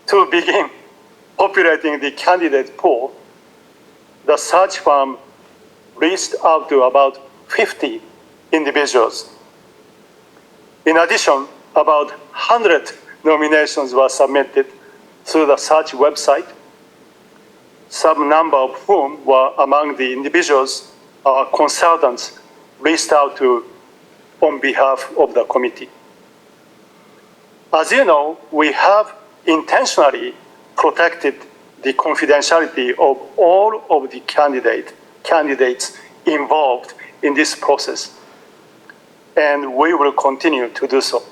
To begin populating the candidate pool, the search firm reached out to about 50 individuals. In addition, about 100 nominations were submitted through the search website, some number of whom were among the individuals our consultants reached out to on behalf of the committee. As you know, we have intentionally protected the confidentiality of all of the candidates involved in this process, and we will continue to do so.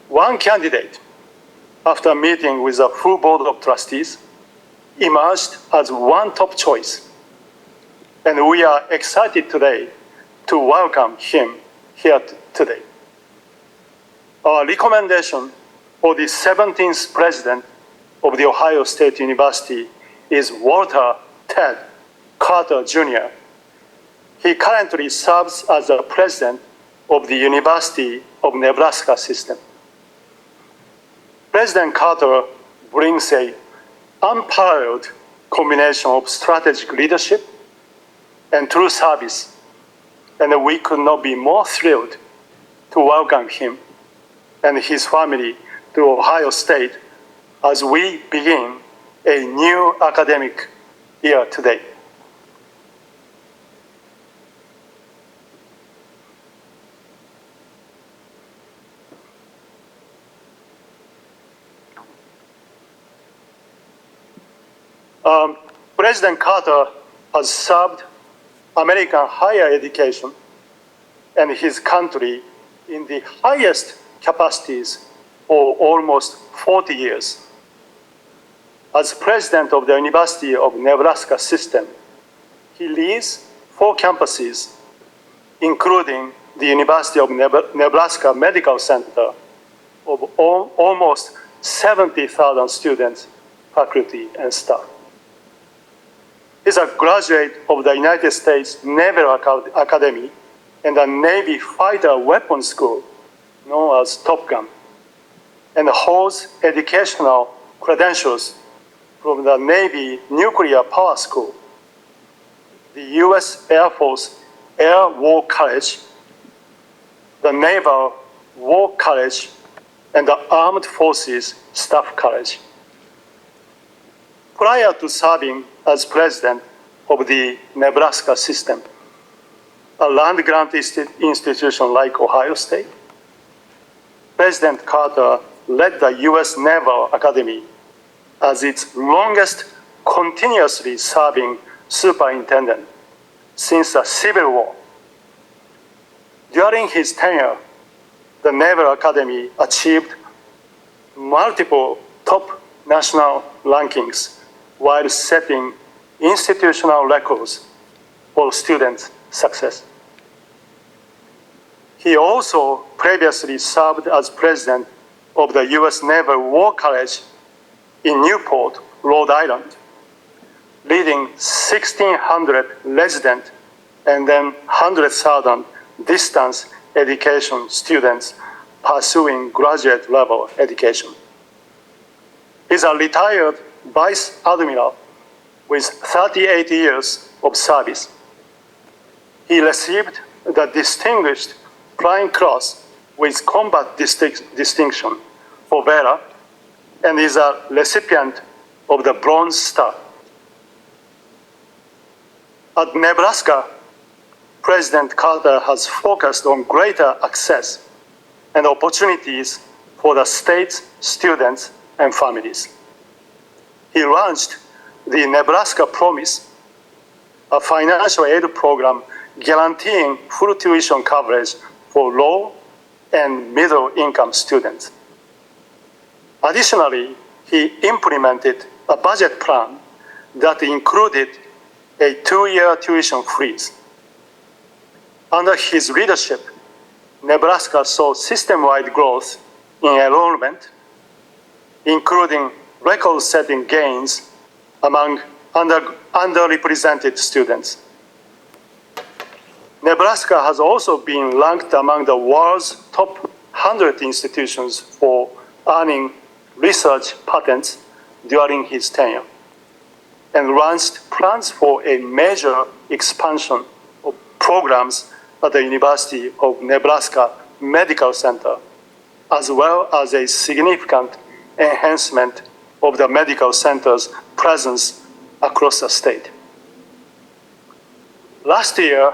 One candidate, after meeting with the full board of trustees, emerged as one top choice, and we are excited today to welcome him here today. Our recommendation for the 17th president of the Ohio State University is Walter Ted Carter, Jr. He currently serves as the president of the University of Nebraska system. President Carter brings an unparalleled combination of strategic leadership and true service, and we could not be more thrilled to welcome him and his family to Ohio State as we begin a new academic year today. President Carter has served American higher education and his country in the highest capacities for almost 40 years. As president of the University of Nebraska system, he leads 4 campuses, including the University of Nebraska Medical Center of almost 70,000 students, faculty, and staff. He's a graduate of the United States Naval Academy and the Navy Fighter Weapons School, known as Top Gun, and holds educational credentials from the Navy Nuclear Power School, the U.S. Air Force Air War College, the Naval War College, and the Armed Forces Staff College. Prior to serving as president of the Nebraska system, a land-grant institution like Ohio State, President Carter led the U.S. Naval Academy as its longest continuously serving superintendent since the Civil War. During his tenure, the Naval Academy achieved multiple top national rankings while setting institutional records for student success. He also previously served as president of the U.S. Naval War College in Newport, Rhode Island, leading 1,600 resident and then 100,000 distance education students pursuing graduate level education. He's a retired Vice Admiral with 38 years of service. He received the Distinguished Flying Cross with Combat Distinction for valor and is a recipient of the Bronze Star. At Nebraska, President Carter has focused on greater access and opportunities for the state's students and families. He launched the Nebraska Promise, a financial aid program guaranteeing full tuition coverage for low and middle-income students. Additionally, he implemented a budget plan that included a 2-year tuition freeze. Under his leadership, Nebraska saw system-wide growth in enrollment, including record-setting gains among underrepresented students. Nebraska has also been ranked among the world's top 100 institutions for earning research patents during his tenure and launched plans for a major expansion of programs at the University of Nebraska Medical Center, as well as a significant enhancement of the medical center's presence across the state. Last year,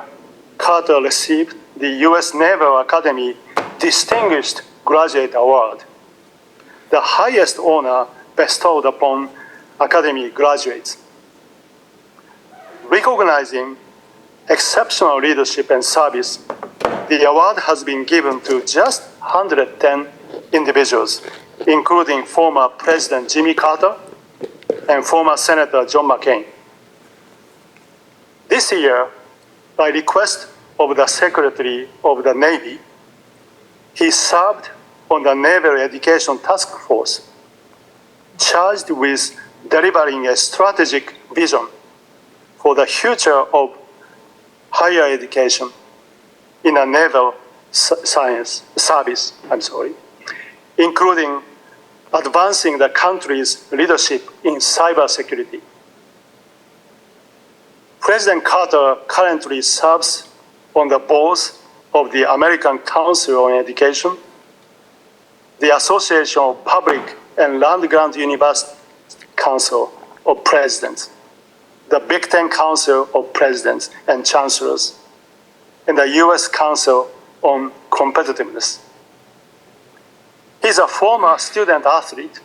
Carter received the U.S. Naval Academy Distinguished Graduate Award, the highest honor bestowed upon Academy graduates. Recognizing exceptional leadership and service, the award has been given to just 110 individuals, including former President Jimmy Carter and former Senator John McCain. This year, by request of the Secretary of the Navy, he served on the Naval Education Task Force, charged with delivering a strategic vision for the future of higher education in a naval service, including advancing the country's leadership in cybersecurity. President Carter currently serves on the boards of the American Council on Education, the Association of Public and Land-Grant University Council of Presidents, the Big Ten Council of Presidents and Chancellors, and the U.S. Council on Competitiveness. He's a former student athlete,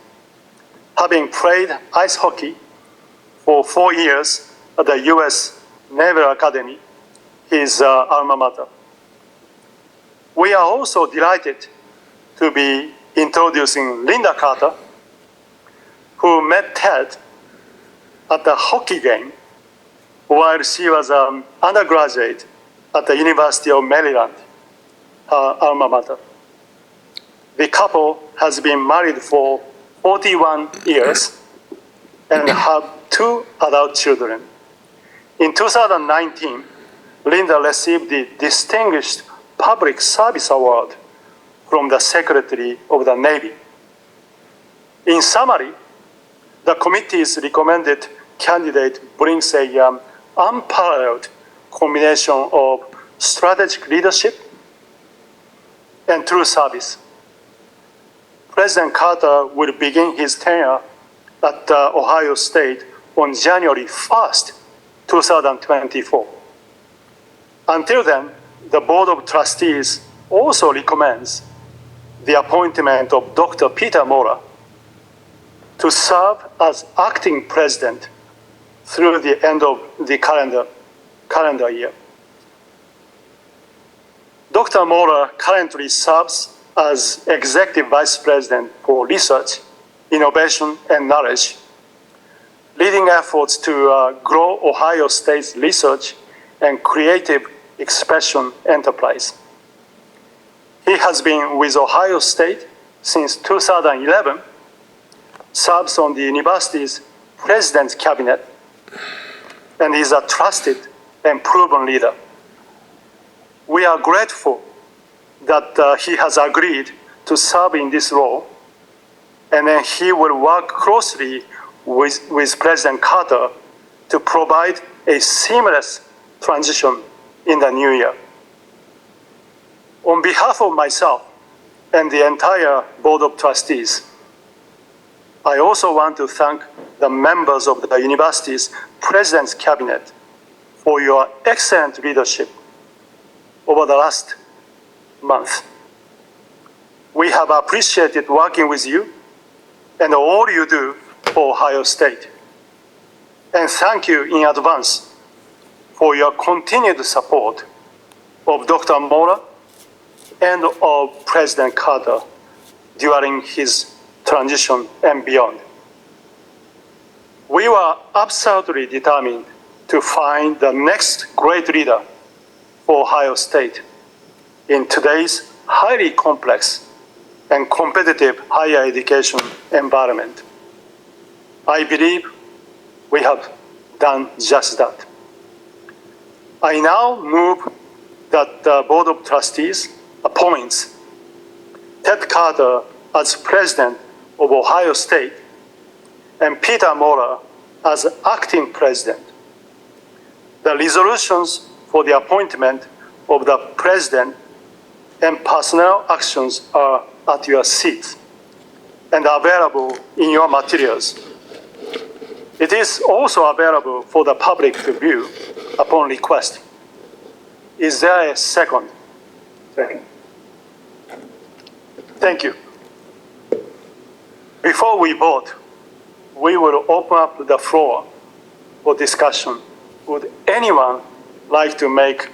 having played ice hockey for 4 years at the U.S. Naval Academy, his alma mater. We are also delighted to be introducing Linda Carter, who met Ted at the hockey game while she was an undergraduate at the University of Maryland, her alma mater. The couple has been married for 41 years and have 2 adult children. In 2019, Linda received the Distinguished Public Service Award from the Secretary of the Navy. In summary, the committee's recommended candidate brings an unparalleled combination of strategic leadership and true service. President Carter will begin his tenure at Ohio State on January 1st, 2024. Until then, the Board of Trustees also recommends the appointment of Dr. Peter Mora to serve as acting president through the end of the calendar year. Dr. Mora currently serves as Executive Vice President for Research, Innovation, and Knowledge, leading efforts to grow Ohio State's research and creative expression enterprise. He has been with Ohio State since 2011, serves on the university's president's cabinet, and is a trusted and proven leader. We are grateful that he has agreed to serve in this role, and then he will work closely with President Carter to provide a seamless transition in the new year. On behalf of myself and the entire Board of Trustees, I also want to thank the members of the university's President's Cabinet for your excellent leadership over the last month. We have appreciated working with you and all you do for Ohio State. And thank you in advance for your continued support of Dr. Mora and of President Carter during his transition and beyond. We were absolutely determined to find the next great leader for Ohio State in today's highly complex and competitive higher education environment. I believe we have done just that. I now move that the Board of Trustees appoints Ted Carter as President of Ohio State and Peter Maurer as acting president. The resolutions for the appointment of the president and personnel actions are at your seats and available in your materials. It is also available for the public to view upon request. Is there a second? Second. Thank you. Before we vote, we will open up the floor for discussion. Would anyone like to make